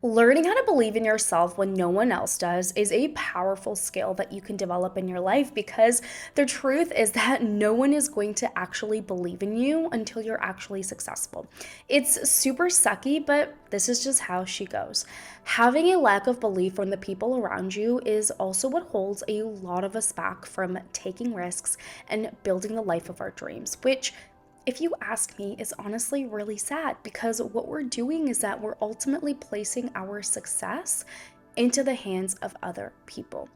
Learning how to believe in yourself when no one else does is a powerful skill that you can develop in your life because the truth is that no one is going to actually believe in you until you're actually successful. It's super sucky, but this is just how she goes. Having a lack of belief from the people around you is also what holds a lot of us back from taking risks and building the life of our dreams, which if you ask me, is honestly really sad because what we're doing is that we're ultimately placing our success into the hands of other people.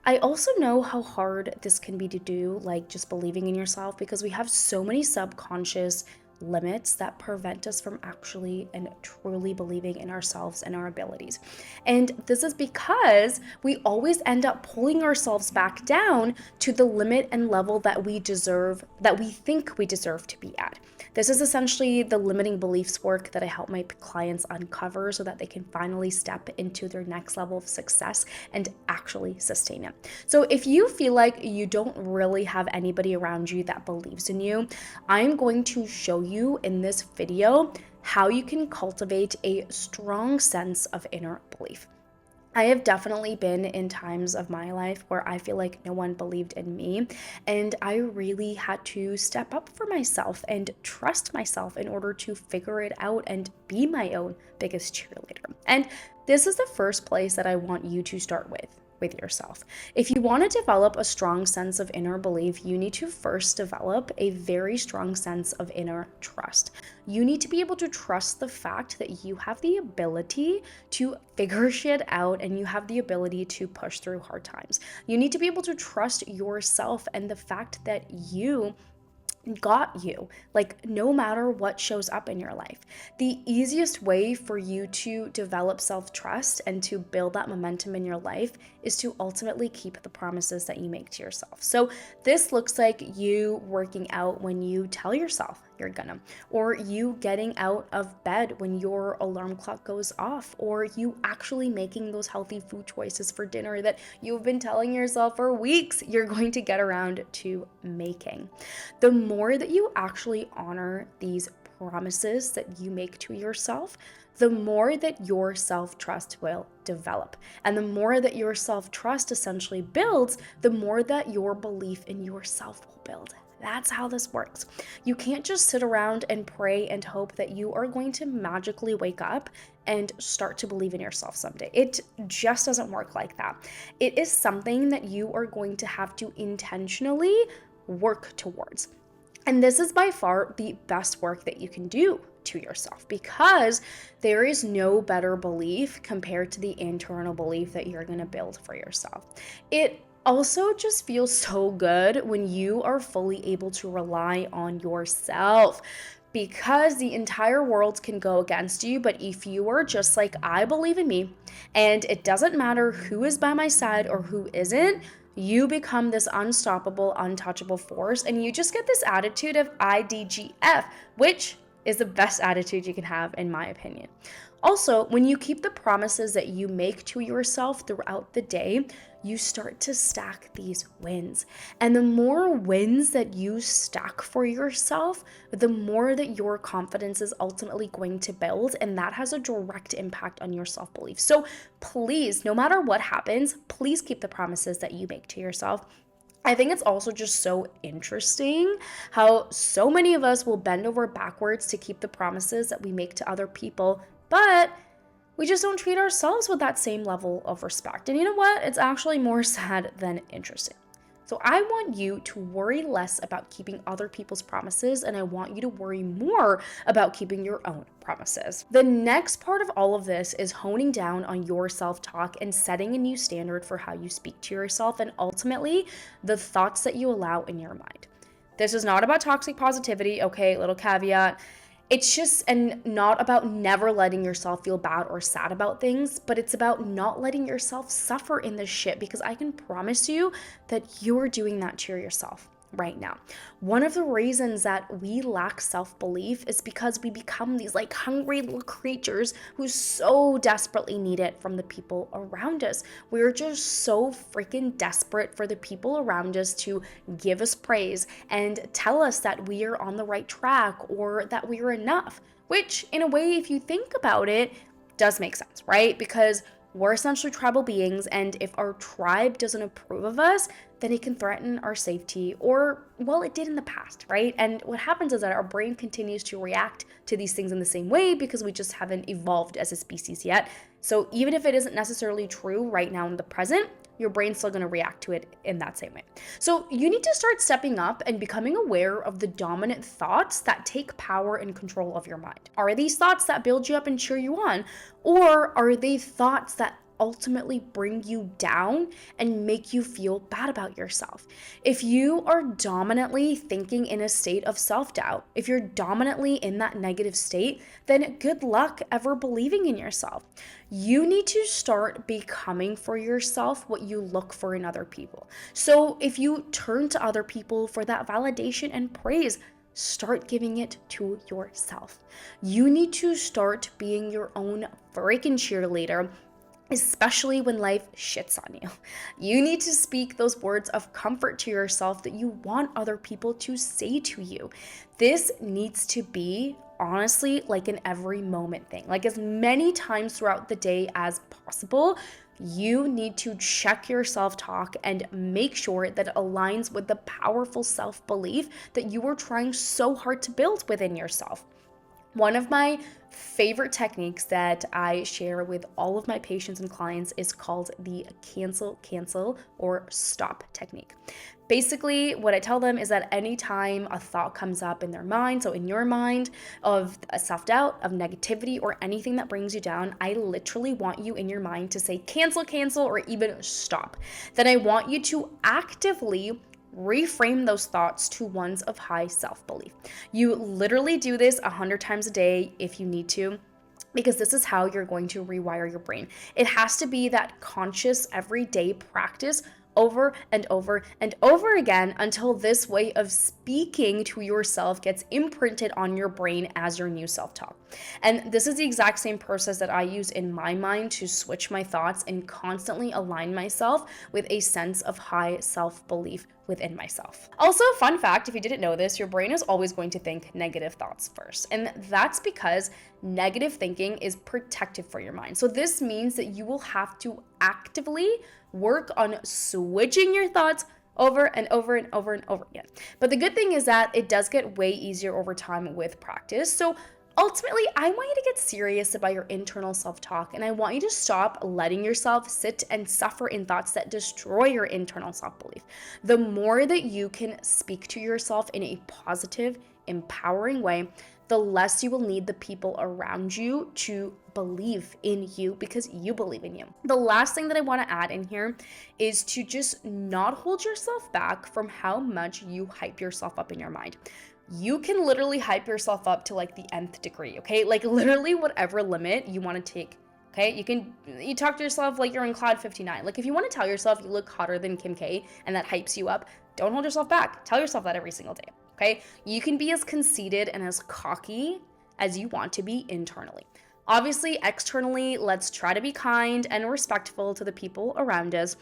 I also know how hard this can be to do, like just believing in yourself, because we have so many subconscious limits that prevent us from actually and truly believing in ourselves and our abilities. And this is because we always end up pulling ourselves back down to the limit and level that we deserve, that we think we deserve to be at. This is essentially the limiting beliefs work that I help my clients uncover so that they can finally step into their next level of success and actually sustain it. So if you feel like you don't really have anybody around you that believes in you, I'm going to show you in this video how you can cultivate a strong sense of inner belief. I have definitely been in times of my life where I feel like no one believed in me, and I really had to step up for myself and trust myself in order to figure it out and be my own biggest cheerleader. And this is the first place that I want you to start with yourself. If you want to develop a strong sense of inner belief, you need to first develop a very strong sense of inner trust. You need to be able to trust the fact that you have the ability to figure shit out and you have the ability to push through hard times. You need to be able to trust yourself and the fact that you got you, like no matter what shows up in your life. The easiest way for you to develop self-trust and to build that momentum in your life is to ultimately keep the promises that you make to yourself. So this looks like you working out when you tell yourself you're gonna, or you getting out of bed when your alarm clock goes off, or you actually making those healthy food choices for dinner that you've been telling yourself for weeks you're going to get around to making. The more that you actually honor these promises that you make to yourself, the more that your self-trust will develop. And the more that your self-trust essentially builds, the more that your belief in yourself will build. That's how this works. You can't just sit around and pray and hope that you are going to magically wake up and start to believe in yourself someday. It just doesn't work like that. It is something that you are going to have to intentionally work towards. And this is by far the best work that you can do to yourself because there is no better belief compared to the internal belief that you're going to build for yourself. It also just feels so good when you are fully able to rely on yourself because the entire world can go against you. But if you are just like, I believe in me, and it doesn't matter who is by my side or who isn't, you become this unstoppable, untouchable force, and you just get this attitude of IDGF, which is the best attitude you can have, in my opinion. Also, when you keep the promises that you make to yourself throughout the day, you start to stack these wins. And the more wins that you stack for yourself, the more that your confidence is ultimately going to build, and that has a direct impact on your self-belief. So please, no matter what happens, please keep the promises that you make to yourself. I think it's also just so interesting how so many of us will bend over backwards to keep the promises that we make to other people, but we just don't treat ourselves with that same level of respect. And you know what? It's actually more sad than interesting. So I want you to worry less about keeping other people's promises, and I want you to worry more about keeping your own promises. The next part of all of this is honing down on your self-talk and setting a new standard for how you speak to yourself and ultimately the thoughts that you allow in your mind. This is not about toxic positivity, okay, little caveat. It's just and not about never letting yourself feel bad or sad about things, but it's about not letting yourself suffer in this shit, because I can promise you that you're doing that to yourself right now. One of the reasons that we lack self-belief is because we become these like hungry little creatures who so desperately need it from the people around us. We're just so freaking desperate for the people around us to give us praise and tell us that we are on the right track or that we are enough, which in a way, if you think about it, Does make sense, right? Because we're essentially tribal beings, and if our tribe doesn't approve of us, then it can threaten our safety, or, well, it did in the past, right? And what happens is that our brain continues to react to these things in the same way because we just haven't evolved as a species yet. So even if it isn't necessarily true right now in the present, your brain's still going to react to it in that same way. So you need to start stepping up and becoming aware of the dominant thoughts that take power and control of your mind. Are these thoughts that build you up and cheer you on? Or are they thoughts that ultimately bring you down and make you feel bad about yourself? If you are dominantly thinking in a state of self-doubt, if you're dominantly in that negative state, then good luck ever believing in yourself. You need to start becoming for yourself what you look for in other people. So if you turn to other people for that validation and praise, start giving it to yourself. You need to start being your own freaking cheerleader, especially when life shits on you. You need to speak those words of comfort to yourself that you want other people to say to you. This needs to be, honestly, like an every moment thing. Like as many times throughout the day as possible, you need to check your self-talk and make sure that it aligns with the powerful self-belief that you are trying so hard to build within yourself. One of my favorite techniques that I share with all of my patients and clients is called the cancel, or stop technique. Basically, what I tell them is that anytime a thought comes up in their mind, so in your mind, of a self-doubt, of negativity, or anything that brings you down, I literally want you in your mind to say cancel, or even stop. Then I want you to actively reframe those thoughts to ones of high self-belief. You literally do this 100 times a day if you need to, because this is how you're going to rewire your brain. It has to be that conscious everyday practice over and over and over again until this way of speaking to yourself gets imprinted on your brain as your new self-talk. And this is the exact same process that I use in my mind to switch my thoughts and constantly align myself with a sense of high self-belief within myself. Also, fun fact, if you didn't know this, your brain is always going to think negative thoughts first. And that's because negative thinking is protective for your mind. So this means that you will have to actively work on switching your thoughts over and over and over and over again. But the good thing is that it does get way easier over time with practice. So ultimately, I want you to get serious about your internal self-talk, and I want you to stop letting yourself sit and suffer in thoughts that destroy your internal self-belief. The more that you can speak to yourself in a positive, empowering way, the less you will need the people around you to believe in you because you believe in you. The last thing that I want to add in here is to just not hold yourself back from how much you hype yourself up in your mind. You can literally hype yourself up to like the nth degree, okay? Like literally whatever limit you want to take, okay? You talk to yourself like you're in Cloud 59. Like if you want to tell yourself you look hotter than Kim K and that hypes you up, don't hold yourself back. Tell yourself that every single day, okay? You can be as conceited and as cocky as you want to be internally. Obviously, externally, let's try to be kind and respectful to the people around us.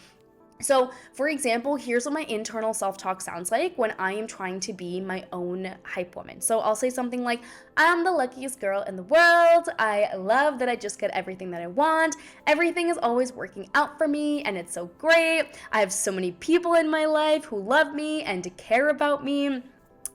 So, for example, here's what my internal self-talk sounds like when I am trying to be my own hype woman. So I'll say something like, I'm the luckiest girl in the world. I love that I just get everything that I want. Everything is always working out for me, and it's so great. I have so many people in my life who love me and care about me.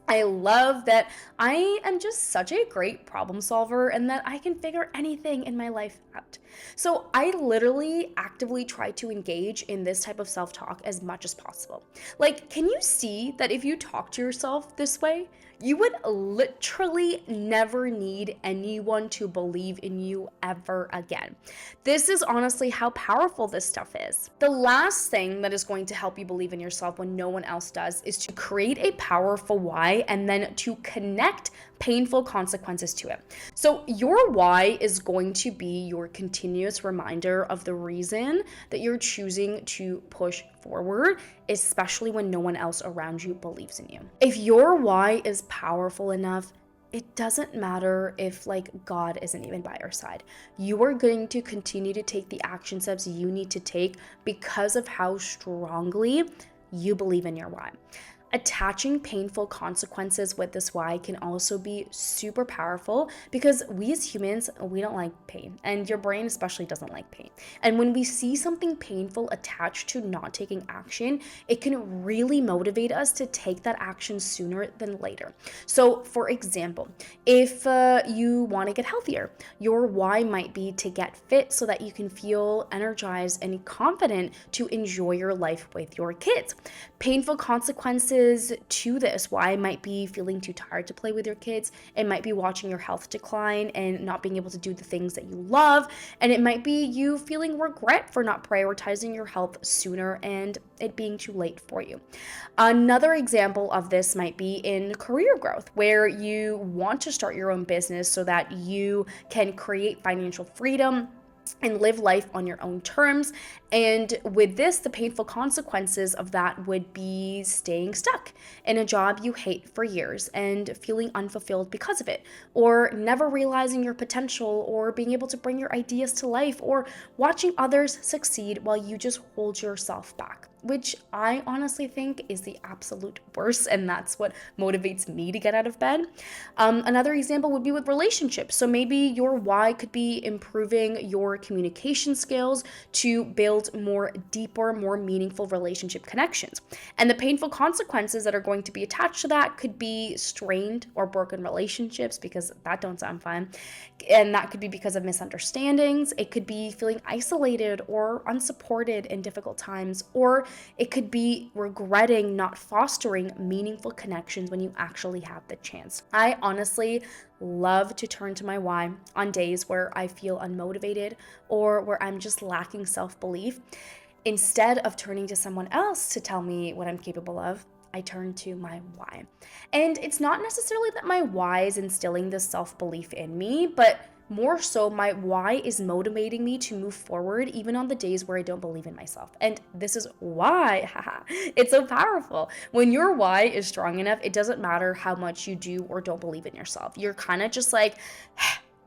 I love that I am just such a great problem solver and that I can figure anything in my life out. So I literally actively try to engage in this type of self-talk as much as possible. Like, can you see that if you talk to yourself this way, you would literally never need anyone to believe in you ever again? This is honestly how powerful this stuff is. The last thing that is going to help you believe in yourself when no one else does is to create a powerful why and then to connect painful consequences to it. So your why is going to be your continuous reminder of the reason that you're choosing to push forward, especially when no one else around you believes in you. If your why is powerful enough, it doesn't matter if like God isn't even by your side. You are going to continue to take the action steps you need to take because of how strongly you believe in your why. Attaching painful consequences with this why can also be super powerful because we as humans, we don't like pain, and your brain especially doesn't like pain. And when we see something painful attached to not taking action, it can really motivate us to take that action sooner than later. So, for example, if you want to get healthier, your why might be to get fit so that you can feel energized and confident to enjoy your life with your kids. Painful consequences to this why might be feeling too tired to play with your kids. It might be watching your health decline and not being able to do the things that you love. And it might be you feeling regret for not prioritizing your health sooner and it being too late for you. Another example of this might be in career growth, where you want to start your own business so that you can create financial freedom and live life on your own terms. And with this, the painful consequences of that would be staying stuck in a job you hate for years and feeling unfulfilled because of it, or never realizing your potential, or being able to bring your ideas to life, or watching others succeed while you just hold yourself back, which I honestly think is the absolute worst, and that's what motivates me to get out of bed. Another example would be with relationships. So maybe your why could be improving your communication skills to build more deeper, more meaningful relationship connections. And the painful consequences that are going to be attached to that could be strained or broken relationships, because that don't sound fun. And that could be because of misunderstandings. It could be feeling isolated or unsupported in difficult times, or it could be regretting not fostering meaningful connections when you actually have the chance. I honestly love to turn to my why on days where I feel unmotivated or where I'm just lacking self-belief. Instead of turning to someone else to tell me what I'm capable of, I turn to my why. And it's not necessarily that my why is instilling this self-belief in me, but more so, my why is motivating me to move forward even on the days where I don't believe in myself. And this is why, it's so powerful. When your why is strong enough, it doesn't matter how much you do or don't believe in yourself. You're kind of just like,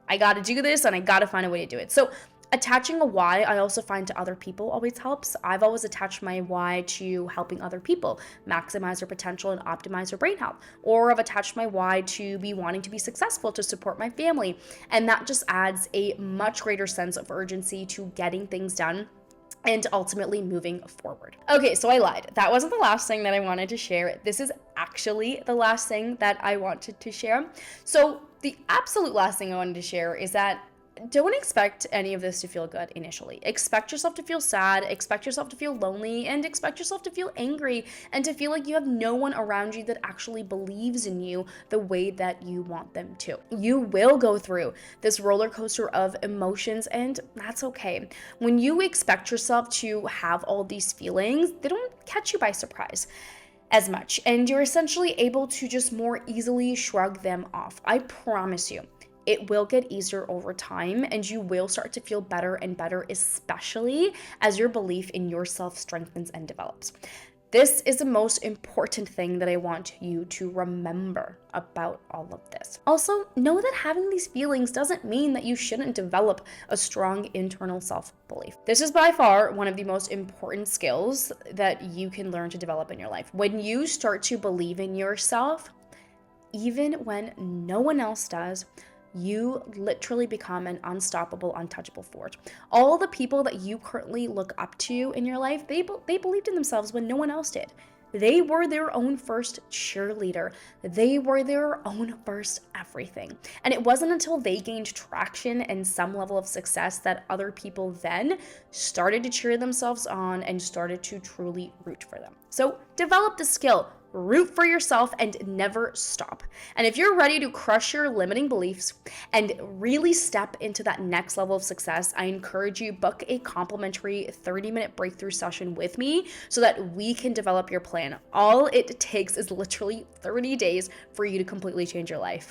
I gotta do this and I gotta find a way to do it. So attaching a why, I also find, to other people always helps. I've always attached my why to helping other people maximize their potential and optimize their brain health. Or I've attached my why to be wanting to be successful to support my family. And that just adds a much greater sense of urgency to getting things done and ultimately moving forward. Okay, so I lied. That wasn't the last thing that I wanted to share. This is actually the last thing that I wanted to share. So the absolute last thing I wanted to share is that don't expect any of this to feel good initially. Expect yourself to feel sad, expect yourself to feel lonely, and expect yourself to feel angry and to feel like you have no one around you that actually believes in you the way that you want them to. You will go through this roller coaster of emotions, and that's okay. When you expect yourself to have all these feelings, they don't catch you by surprise as much, and you're essentially able to just more easily shrug them off. I promise you. It will get easier over time, and you will start to feel better and better, especially as your belief in yourself strengthens and develops. This is the most important thing that I want you to remember about all of this. Also, know that having these feelings doesn't mean that you shouldn't develop a strong internal self-belief. This is by far one of the most important skills that you can learn to develop in your life. When you start to believe in yourself, even when no one else does, you literally become an unstoppable, untouchable force. All the people that you currently look up to in your life, they believed in themselves when no one else did. They were their own first cheerleader. They were their own first everything. And it wasn't until they gained traction and some level of success that other people then started to cheer themselves on and started to truly root for them. So develop the skill. Root for yourself and never stop. And if you're ready to crush your limiting beliefs and really step into that next level of success, I encourage you book a complimentary 30-minute breakthrough session with me so that we can develop your plan. All it takes is literally 30 days for you to completely change your life.